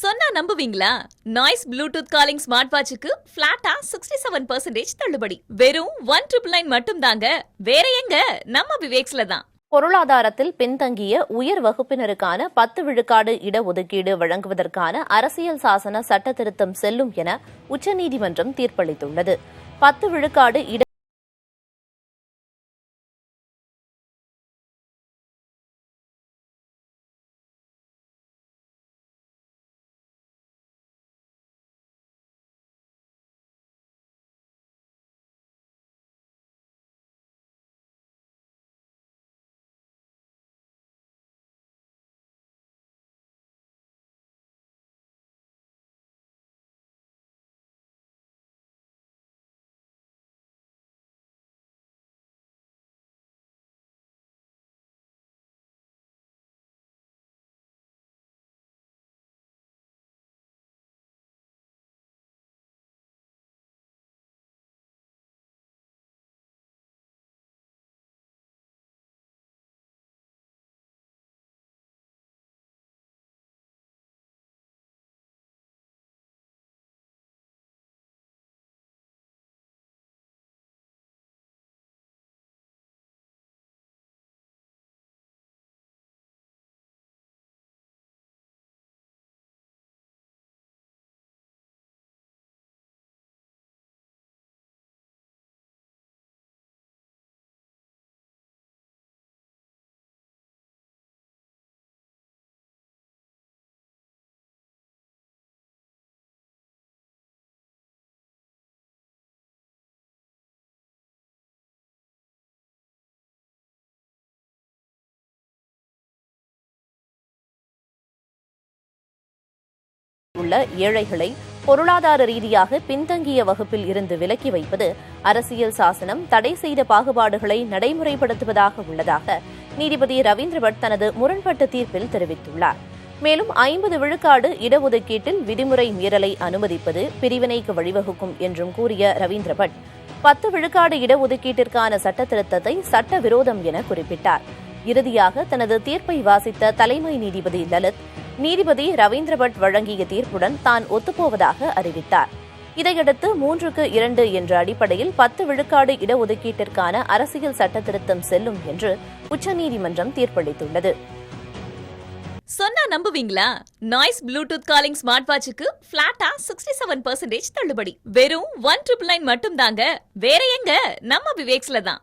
சொன்னா நம்புவீங்களா? Noise Bluetooth calling smart வாட்சுக்கு பிளாட்டா 67% தள்ளுபடி. வெறும் 1999 மட்டும் தாங்க. வேற எங்க? நம்ம விவேக்ஸ்ல தான். பொருளாதாரத்தில் பின்தங்கிய உயர் வகுப்பினருக்கான 10 விழுக்காடு இடஒதுக்கீடு வழங்குவதற்கான அரசியல் சாசன சட்ட திருத்தம் செல்லும் என உச்சநீதிமன்றம் தீர்ப்பளித்துள்ளது. 10 விழுக்காடு உள்ள ஏழைகளை பொருளாதார ரீதியாக பின்தங்கிய வகுப்பில் இருந்து விலக்கி வைப்பது அரசியல் சாசனம் தடை செய்த பாகுபாடுகளை நடைமுறைப்படுத்துவதாக உள்ளதாக நீதிபதி ரவீந்திர பட் தனது முரண்பட்ட தீர்ப்பில் தெரிவித்துள்ளார். மேலும் 50 விழுக்காடு இடஒதுக்கீட்டில் விதிமுறை மீறலை அனுமதிப்பது பிரிவினைக்கு வழிவகுக்கும் என்றும் கூறிய ரவீந்திர பட் 10 விழுக்காடு இடஒதுக்கீட்டிற்கான சட்ட திருத்தத்தை சட்டவிரோதம் என குறிப்பிட்டார். இறுதியாக தனது தீர்ப்பை வாசித்த தலைமை நீதிபதி லலித் நீதிபதி ரவீந்திர பட் வழங்கிய தீர்ப்புடன் தான் ஒத்துப்போவதாக அறிவித்தார். இதையடுத்து 3-2 என்ற அடிப்படையில் 10 விழுக்காடு இடஒதுக்கீட்டிற்கான அரசியல் சட்ட திருத்தம் செல்லும் என்று உச்சநீதிமன்றம் தீர்ப்பளித்துள்ளது. சொன்னா நம்புவீங்களா? நாய்ஸ் ப்ளூடூத் காலிங் ஸ்மார்ட் வாட்சுக்கு பிளாட்டா 67% தள்ளுபடி. வெறும் 1999 மட்டும் தாங்க. வேற எங்க? நம்ம விவேக்ஸ்ல தான்.